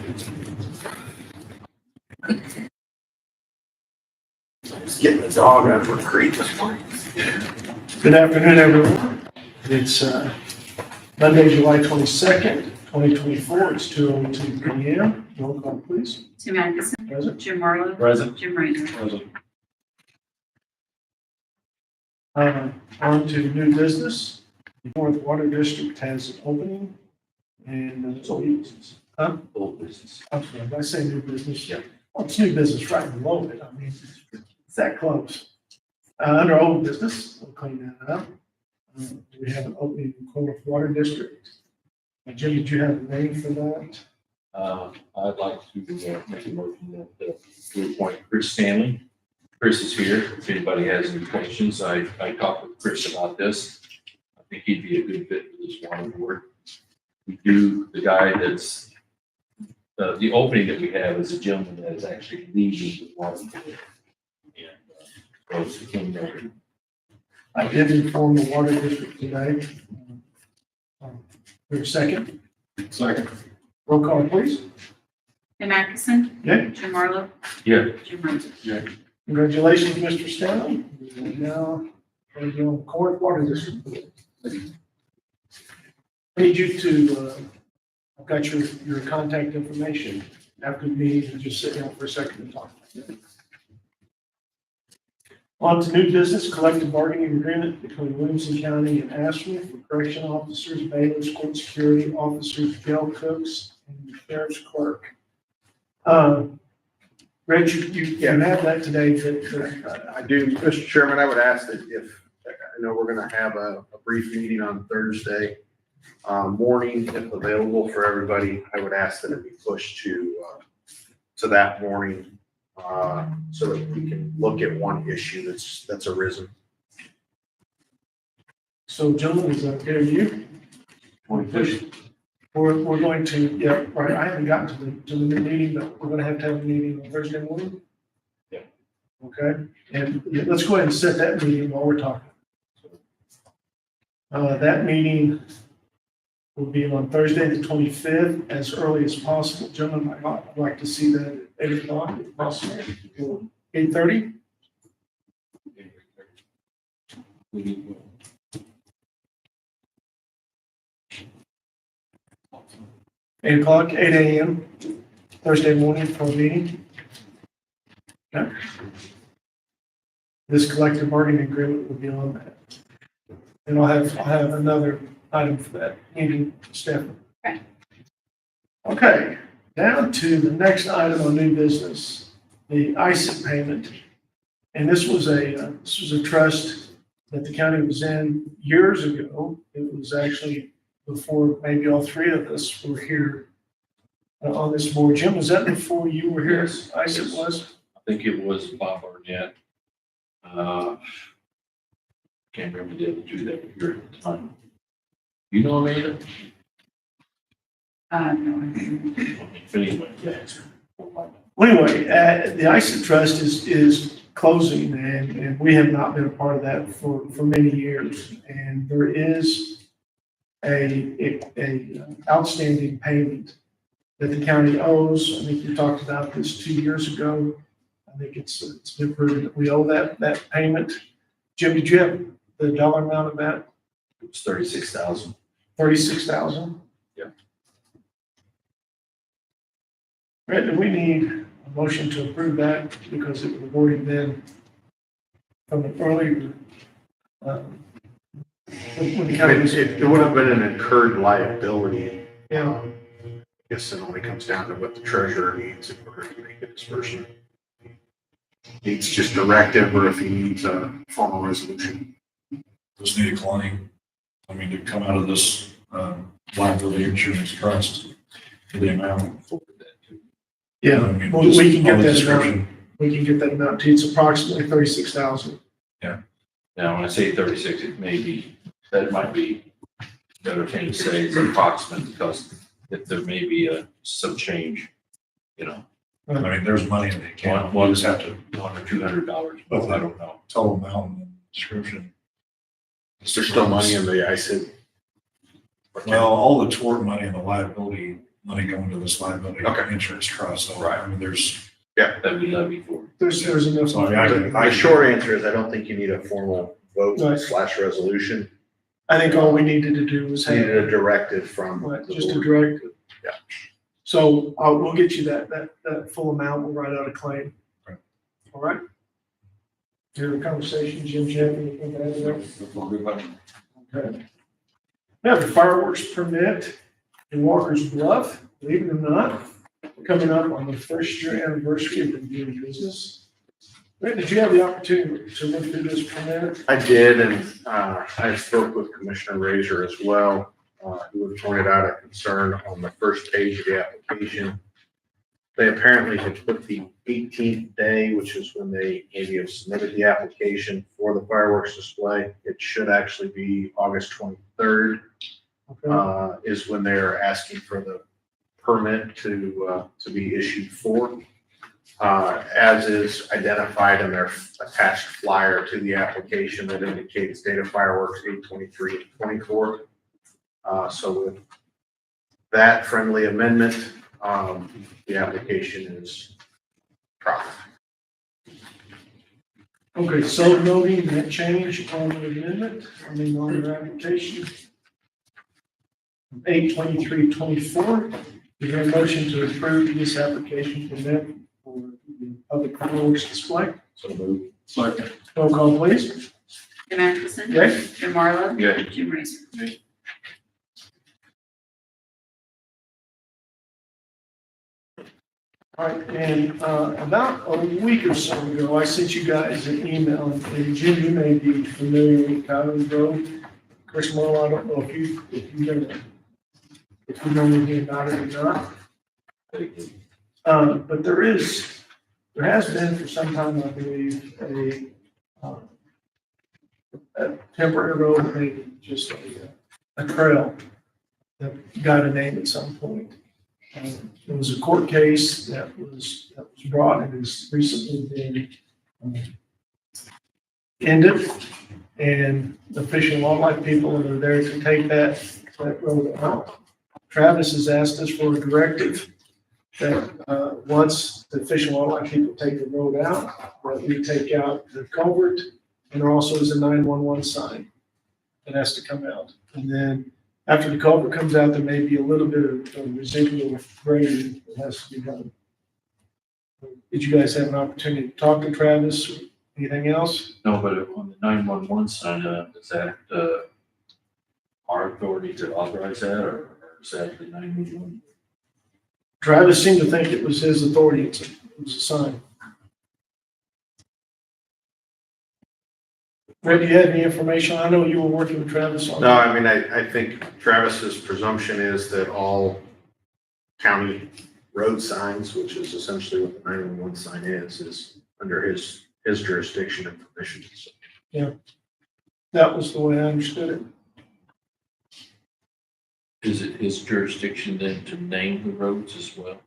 Just getting the dog out for a treat this morning. Good afternoon, everyone. It's Monday, July 22nd, 2024. It's 2:02 p.m. Roll call, please. Tim Atkinson. Present. Jim Marlowe. Present. Jim Raynor. Present. On to new business. The Fourth Water District has an opening and it's old business. Huh? Old business. I'm sorry, did I say new business? Yeah. Well, it's new business right below it. I mean, it's that close. Under old business, we'll clean that up. We have an opening in Fourth Water District. Jim, did you have a name for that? I'd like to make a motion that we appoint Chris Stanley. Chris is here. If anybody has any questions, I talked with Chris about this. I think he'd be a good fit for this water board. The guy that's, the opening that we have is a gentleman that is actually leaving the water board. And goes to King Mary. I did inform the Water District today. For a second. Second. Roll call, please. Tim Atkinson. Yeah. Jim Marlowe. Yeah. Jim Raynor. Yeah. Congratulations, Mr. Stanley. And now, we're going to Court Water District. I need you to, I've got your contact information after the meeting, and just sit down for a second and talk. On to new business, collective bargaining agreement between Williamson County and Ashland for correctional officers, bailiffs, court security officers, jail cooks, and sheriff's clerk. Reg, you have that today, but I do, Mr. Chairman, I would ask that if, I know we're gonna have a brief meeting on Thursday morning, if available for everybody, I would ask that it be pushed to that morning, so that we can look at one issue that's arisen. so gentlemen, is that okay with you? We're going to, yeah, right, I haven't gotten to the new meeting, but we're gonna have a meeting on Thursday morning. Yeah. Okay, and let's go ahead and set that meeting while we're talking. That meeting will be on Thursday, the 25th, as early as possible. Gentlemen, I'd like to see that at 8 o'clock if possible. 8:30? Eight o'clock, 8 a.m., Thursday morning for a meeting. Okay. This collective bargaining agreement will be on that. And I'll have another item for that meeting, Stephanie. Okay. Okay, down to the next item on new business, the ISIP payment. And this was a trust that the county was in years ago. It was actually before maybe all three of us were here on this board. Jim, was that before you were here? Yes. ISIP was? I think it was Bob Barnett. Can't remember the other two that were here at the time. You know Amanda? No. If anyone, yeah. Well, anyway, the ISIP trust is closing, and we have not been a part of that for many years. And there is a outstanding payment that the county owes. I think we talked about this 2 years ago. I think it's been proven that we owe that payment. Jim, did you have the dollar amount of that? It was 36,000. 36,000? Yeah. Right, and we need a motion to approve that because it would have already been from the earlier, when the county was. It would have been an incurred liability. Yeah. I guess it only comes down to what the treasurer needs in order to make a disbursement. Needs just directive, or if he needs a formal resolution. Just need a claim. I mean, to come out of this liability insurance trust for the amount. Yeah, I mean, well, just we can get on the that description. amount. We can get that amount to you. It's approximately 36,000. Now, when I say 36, it may be, that might be better thing to say is approximate because if there may be some change, you know, I mean, there's money in the account. One- You just have to $1 or $200, but I don't know. total amount in the description. Is there still money in the ISIP? Well, all the tort money and the liability money going to this liability Okay. insurance trust. So, Right. I mean, there's, That we levy for. There's enough. So, I mean, The short answer is I don't think you need a formal vote Right. / resolution. I think all we needed to do was have. Needed a directive from Right, the just a board. directive. Yeah. So, we'll get you that full amount, we'll write out a claim. Okay. All right? Hear the conversation, Jim, Jeff, anything to add there? Okay. We have a fireworks permit in Walker's Bluff, believe it or not, coming up on the first year anniversary of the doing business. Rick, did you have the opportunity to look through this permit? I did, and I spoke with Commissioner Razor as well, who had pointed out a concern on the first page of the application. They apparently had put the 18th day, which is when they maybe have submitted the application for the fireworks display. It should actually be August 23rd, Okay. is when they're asking for the permit to be issued for. As is identified in their attached flyer to the application that indicates date of fireworks 8/23/24. So with that friendly amendment, the application is proper. Okay, so noting that change on the amendment, on the application. 8/23/24, we have a motion to approve this application permit for the public fireworks display. So moved. Second. Roll call, please. Jim Atkinson. Yes. Jim Marlowe. Yeah. Jim Razor. All right, and about a week or so ago, I sent you guys an email, and Jim, you may be familiar with Cotton Grove. Chris Morrow, I don't know if you know anything about it or not. But there has been for some time, I believe, a temporary road, maybe just a trail that got a name at some point. There was a court case that was brought and has recently been ended. And the Fish and Wildlife people that are there to take that road out. Travis has asked us for a directive that once the Fish and Wildlife people take the road out, that we take out the culvert, and there also is a 911 sign that has to come out. And then after the culvert comes out, there may be a little bit of residual grading that has to be done. Did you guys have an opportunity to talk to Travis? Anything else? No, but on the 911 sign, is that, our authority to authorize that, or is that the 911? Travis seemed to think it was his authority. It was a sign. Fred, do you have any information? I know you were working with Travis on No, that. I mean, I think Travis's presumption is that all county road signs, which is essentially what the 911 sign is under his jurisdiction and permission. So That was the way I understood it. Is it his jurisdiction then to name the roads as well?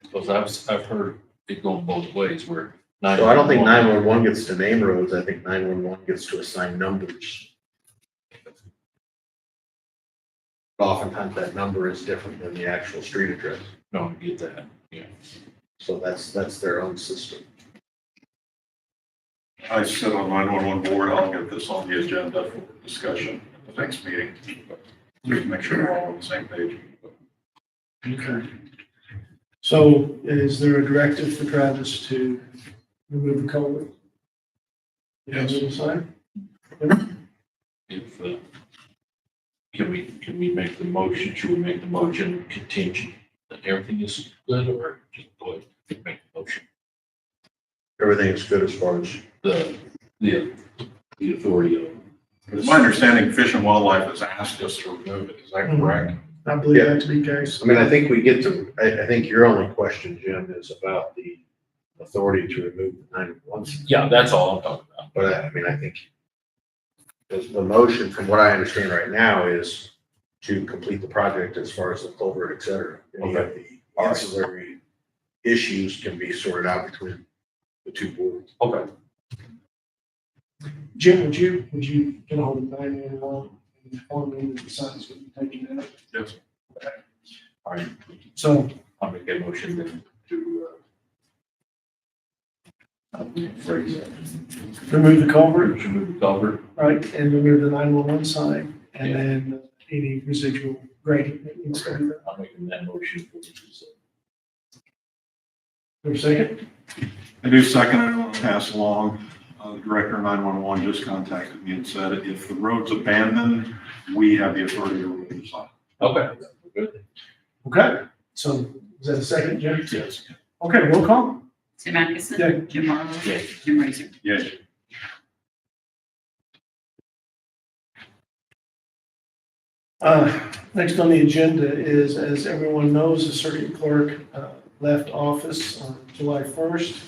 Because I've heard it going both ways where. So I don't think 911 gets to name roads. I think 911 gets to assign numbers. Oftentimes that number is different than the actual street address. No, I get that, yeah. So that's their own system. I sit on 911 board. I'll get this on the agenda for discussion at the next meeting. We can make sure we're all on the same page. Okay. So is there a directive for Travis to remove the culvert? Yes. Is it a sign? If, can we make the motion, should we make the motion contingent that everything is good, or just go ahead and make the motion? Everything is good as far as, The authority of. It's my understanding Fish and Wildlife has asked us to remove it. Is that correct? I believe that to be the case. I mean, I think we get to, I think your only question, Jim, is about the authority to remove the 911 sign. Yeah, that's all I'm talking about. But I mean, I think the motion, from what I understand right now, is to complete the project as far as the culvert, et cetera. Any of the ancillary issues can be sorted out between the two boards. Okay. Jim, would you get a hold of 911 and inform me that the signs will be taken out? Yes. All right, So I'll make a motion then to, remove the culvert, remove the culvert. right, and remove the 911 sign, and then any residual grading that needs to be done. I'll make that motion for the For a second? I do second, I want to pass along, the director of 911 just contacted me and said if the road's abandoned, we have the authority to remove the sign. Okay, good. Okay, so is that a second, Jim? Yes. Okay, roll call. Tim Atkinson. Yeah. Jim Marlowe. Yeah. Jim Razor. Yes. Next on the agenda is, as everyone knows, the circuit clerk left office on July 1st.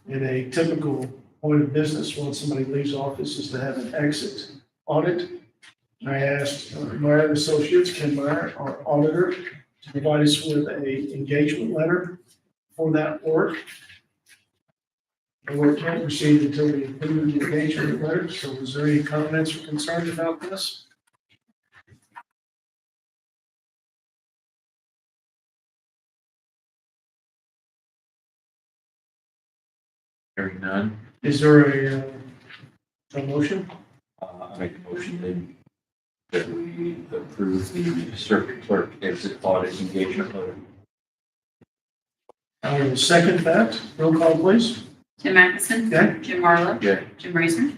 And a typical point of business when somebody leaves office is to have an exit audit. I asked Meyer and Associates, Ken Meyer, our auditor, to provide us with a engagement letter for that work. The work can't proceed until we approve the engagement letter. So is there any comments or concerns about this? Hearing none, Is there a motion? I make a motion then that we approve the circuit clerk exit audit engagement letter. I will second that. Roll call, please. Tim Atkinson. Yeah. Jim Marlowe. Yeah. Jim Razor.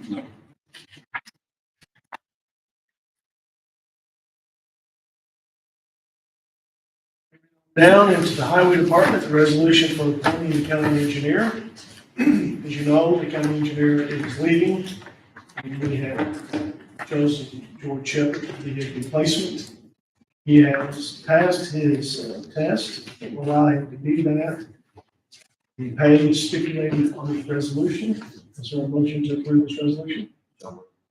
Down into the highway department, the resolution for appointing the county engineer. As you know, the county engineer is leaving. And we have chosen George Shepard to be his replacement. He has passed his test that will allow him to do that. The pay is stipulated on this resolution. Is there a motion to approve this resolution?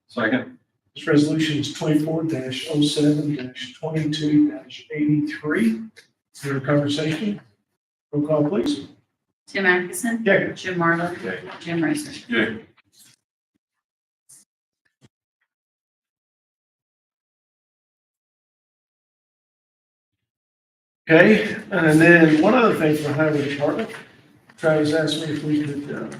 Second. This resolution is 24-07-22-83. Is there a conversation? Roll call, please. Tim Atkinson. Yeah. Jim Marlowe. Yeah. Jim Razor. Yeah. Okay, and then one other thing for the highway department. Travis asked me if we could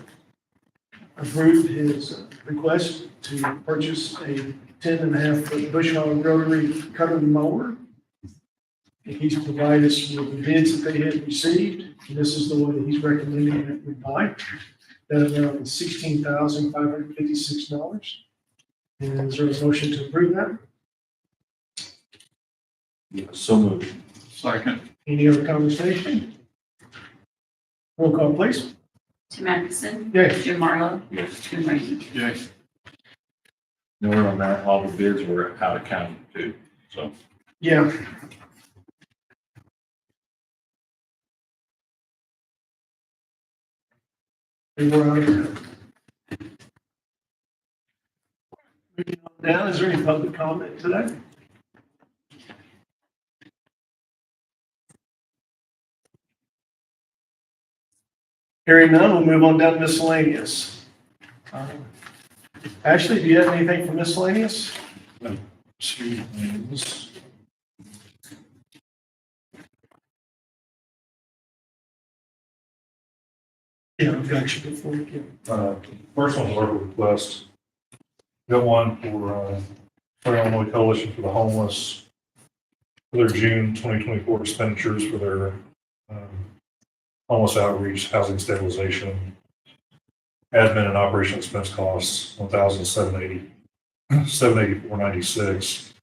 approve his request to purchase a 10.5-foot bush hog rotary cutter mower. He's provided us with the bids that they had received, and this is the one that he's recommending that we buy. That amount is $16,556. And is there a motion to approve that? Yeah, so moved. Second. Any other conversation? Roll call, please. Tim Atkinson. Yes. Jim Marlowe. Yes. Jim Razor. Yes. Note on that, all the bids were out of county too, so. Yeah. And we're out of there. Moving on down, is there any public comment today? Hearing none, we'll move on down to miscellaneous. Ashley, do you have anything for miscellaneous? Yeah, I've got you before. First one's our request. Got one for, Illinois Coalition for the Homeless, for their June 2024 expenditures for their, homeless outreach, housing stabilization, admin and operation expense costs, $1,784.96.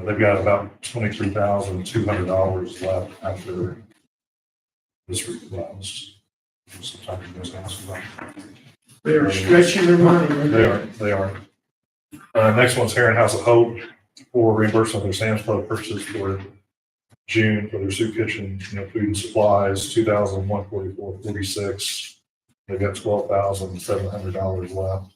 They've got about $23,200 left after this request. Sometimes you guys ask about. They are stretching their money. aren't They are. Next one's Heron House of Hope for reimbursement of their Sam's Club purchases for June for their soup kitchen, food and supplies, $2,144.46. They've got $12,700 left.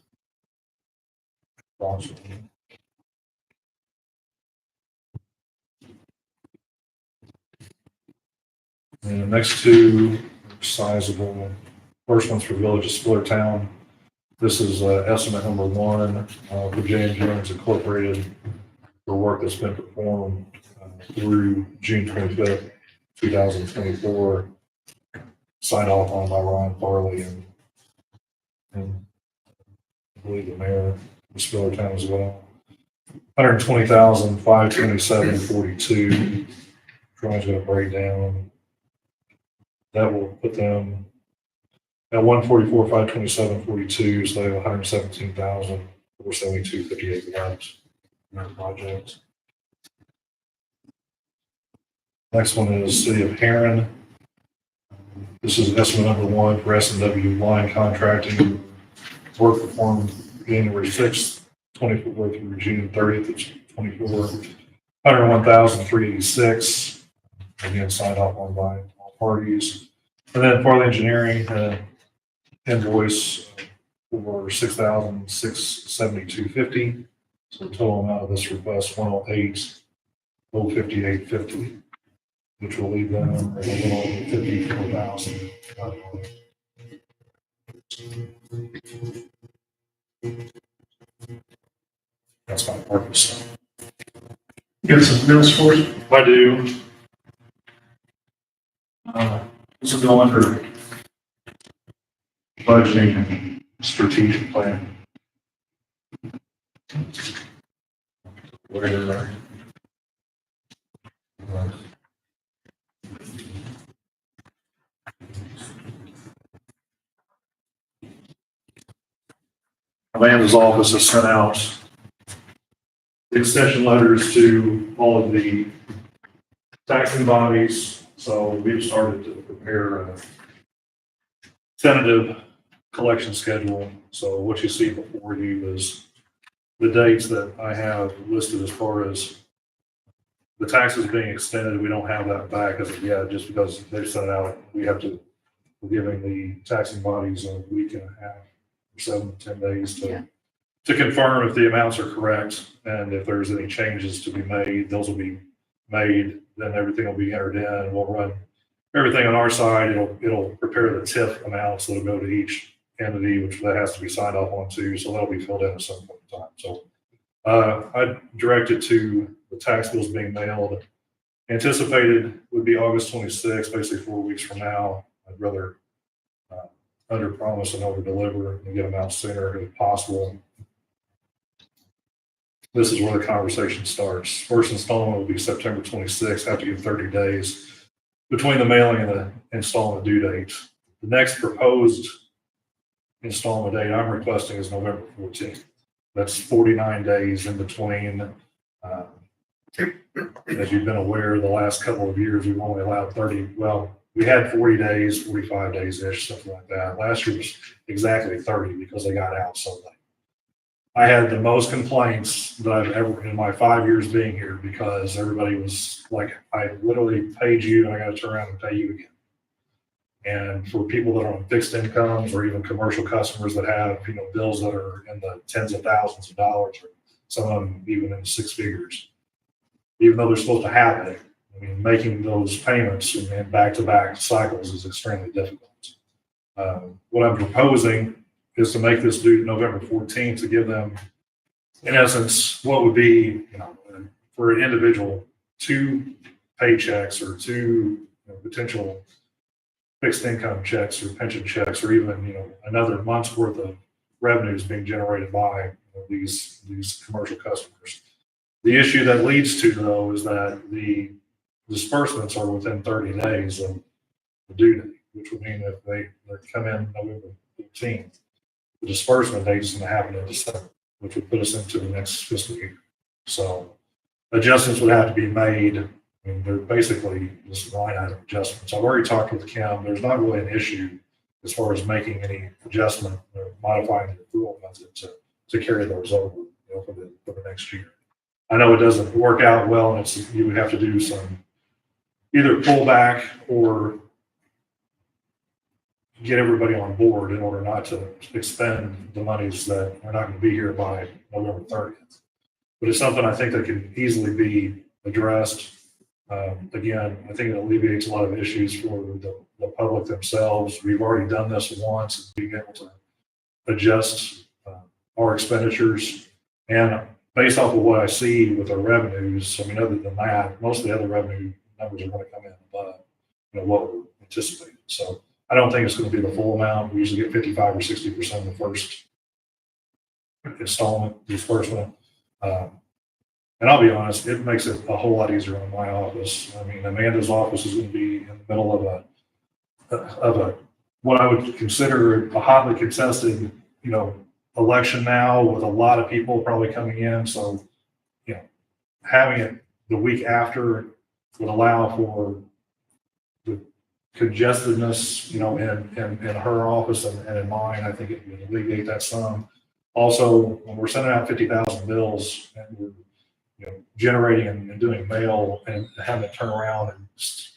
And the next two are sizable. First one's for Village of Spillertown. This is estimate number one for J.M. Jones Incorporated for work that's been performed through June 25th, 2024, signed off on by Ryan Farley and I believe the mayor of Spillertown as well. 120,527.42. Troy's gonna break down. That will put them at 144,527.42, so they have 117,472.58 left in that project. Next one is City of Heron. This is estimate number one for S&W line contracting. Work performed January 6th, 24 through June 30th, of 24, 101,386. Again, signed off on by all parties. And then Farley Engineering, invoice for $6,672.50. So the total amount of this request, 108,058.50, which will leave them at a little over 54,000. That's my purpose. Got some bills for us? I do. This will go under budgeting and strategic plan. Where Amanda's office has sent out extension letters to all of the taxing bodies. So we've started to prepare a tentative collection schedule. So what you see before you is the dates that I have listed as far as the taxes being extended. We don't have that back as of yet, just because they've sent it out. We have to, we're giving the taxing bodies a week and a half or 7 to 10 days to confirm if the amounts are correct. And if there's any changes to be made, those will be made. Then everything will be entered in. We'll run everything on our side. It'll prepare the TIF amounts that'll go to each entity, which that has to be signed off on too. So that'll be filled in at some point in time. So I directed to the tax bills being mailed. Anticipated would be August 26th, basically 4 weeks from now. I'd rather under promise and over deliver and get them out sooner if possible. This is where the conversation starts. First installment will be September 26th. Have to give 30 days between the mailing and the installment due date. The next proposed installment date I'm requesting is November 14th. That's 49 days in between. As you've been aware, the last couple of years, we've only allowed 30. Well, we had 40 days, 45 days-ish, something like that. Last year was exactly 30 because they got out so late. I had the most complaints that I've ever, in my 5 years being here, because everybody was like, I literally paid you and I got to turn around and pay you again. And for people that are on fixed incomes or even commercial customers that have, bills that are in the tens of thousands of dollars, or some of them even in 6 figures, even though they're supposed to have it, making those payments and back-to-back cycles is extremely difficult. What I'm proposing is to make this due November 14th to give them, in essence, what would be, for an individual, 2 paychecks or 2 potential fixed income checks or pension checks, or even, another month's worth of revenues being generated by these commercial customers. The issue that leads to, though, is that the disbursements are within 30 days of the due date, which would mean if they come in November 15th, the disbursement date is going to happen in December, which would put us into the next fiscal year. So adjustments would have to be made. They're basically just line item adjustments. I've already talked with Kim. There's not really an issue as far as making any adjustment or modifying the accrual method to carry those over for the next year. I know it doesn't work out well, and you would have to do some either pull back or get everybody on board in order not to expend the monies that are not going to be here by November 30th. But it's something I think that can easily be addressed. Again, I think it alleviates a lot of issues for the public themselves. We've already done this once, and being able to adjust our expenditures. And based off of what I see with our revenues, other than that, most of the other revenue numbers are going to come in above. what we're anticipating. So I don't think it's going to be the full amount. We usually get 55 or 60% of the first installment, disbursement. And I'll be honest, it makes it a whole lot easier in my office. I mean, Amanda's office is going to be in the middle of a what I would consider a hotly contested, election now with a lot of people probably coming in. So, having it the week after would allow for the congeskedness, in her office and in mine. I think it would alleviate that some. Also, when we're sending out 50,000 bills and we're generating and doing mail and having to turn around and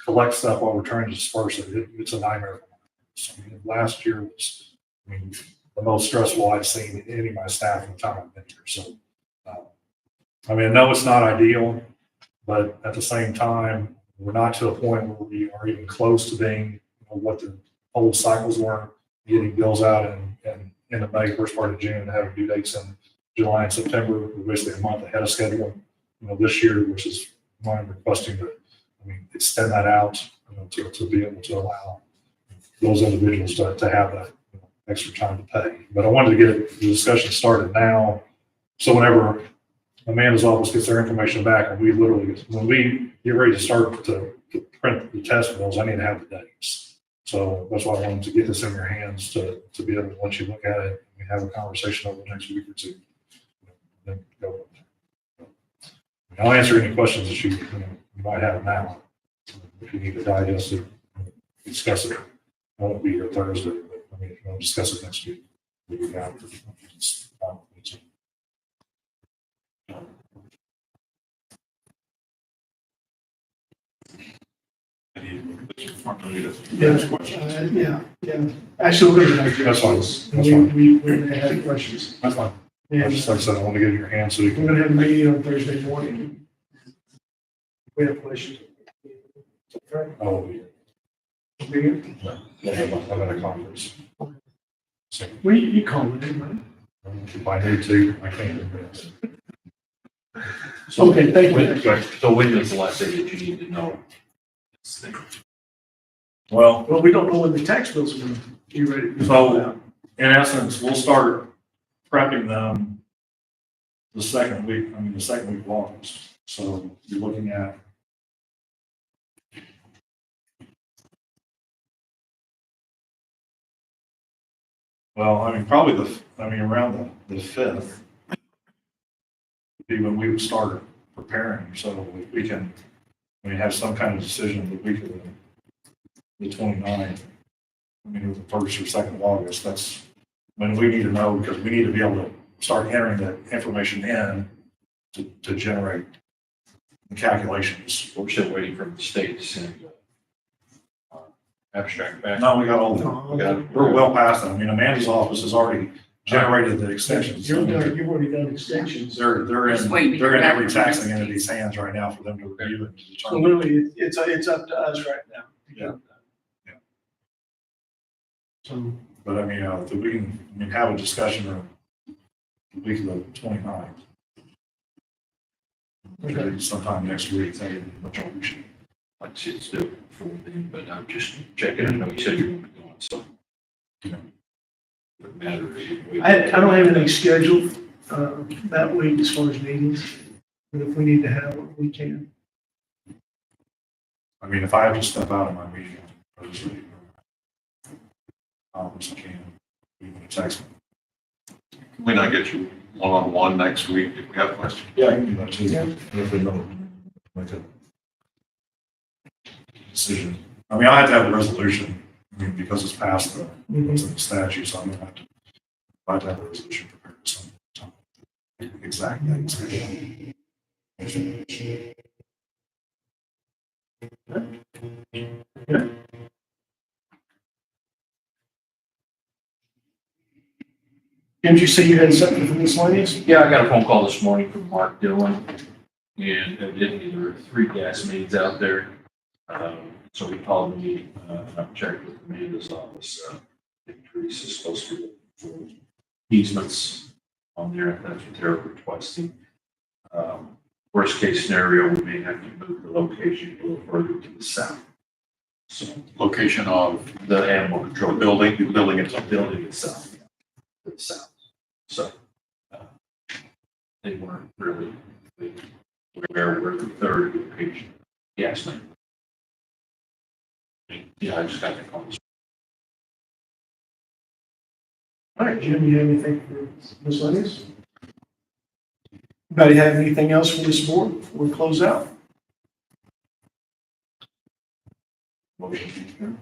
collect stuff while we're trying to disperse it, it's a nightmare. So, last year was, the most stressful I've seen in any of my staff in the time I've been here. So, I know it's not ideal, but at the same time, we're not to a point where we are even close to being what the old cycles were, getting bills out and in the May, first part of June, and having due dates in July and September. We're basically a month ahead of schedule, this year, which is why I'm requesting to, extend that out, to be able to allow those individuals to have that extra time to pay. But I wanted to get the discussion started now, so whenever Amanda's office gets their information back, and when we get ready to start to print the test bills, I need to have the dates. So that's why I wanted to get this in your hands to be able to let you look at it and have a conversation over the next week or two. Then go. I'll answer any questions that you might have now. If you need to digest it, discuss it. I won't be here Thursday, but if you want to discuss it next week, we can have it. Yeah. Actually, we're going to That's fine. That's fine. we're going to have questions. That's fine. And Like I said, I want to get in your hands so you we're can. going to have a meeting on Thursday morning. We have questions. I'll be here. Be here? I'm at a conference. So You call it in, right? if I need to, I can. Okay, thank you. So when is the last day that you need to know? this thing? Well, Well, we don't know when the tax bills are going to be ready. to So- go out. in essence, we'll start prepping them the second week of August. So you're looking at probably around the 5th would be when we would start preparing. So we can, have some kind of decision the week of the 29th. The 1st or 2nd of August. That's when we need to know, because we need to be able to start entering the information in to generate the calculations. We're still waiting for the state to send abstract back. No, we got all that. We're well past that. Amanda's office has already generated the extensions. You've already done extensions. They're Just waiting in to hear back every from taxing the entity's hands right now for them to review it. To So determine. literally, it's up to us right now. Yeah. Yeah. So, But if we can, have a discussion the week of the 29th. okay. Sometime next week, I think much more we should. Like I said, it's still before then, but I'm just checking. I know you said you're going to be going, so. Doesn't matter. I don't have anything scheduled that week as far as meetings, but if we need to have one, we can. If I have to step out of my meeting, Thursday, I can, even a text. Can we not get you one-on-one next week if we have questions? Yeah, I can do that too. Yeah. If we know, make a decision. I have to have a resolution, because it's past the, it's in the statute, so I'm gonna have to have a resolution prepared sometime. Exactly. Didn't you say you had something for miscellaneous? Yeah, I got a phone call this morning from Mark Dillon, and evidently there were 3 gas mains out there. So he called me, I've checked with Amanda's office. Teresa's supposed to be looking for easements on there, that's what they're requesting. Worst case scenario, we may have to move the location a little further to the south. So Location of the animal control the building itself. building itself, yeah, to the south. So they weren't really aware where the third location. Yes, ma'am. Yeah, I just got the calls. All right, Jim, you have anything for miscellaneous? Anybody have anything else for this board before we close out? Motion.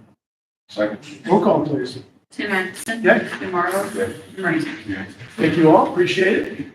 Second. Roll call, please. Tim Anderson. Yeah. Jim Morrow. Yeah. Jim Rainey. Thank you all, appreciate it.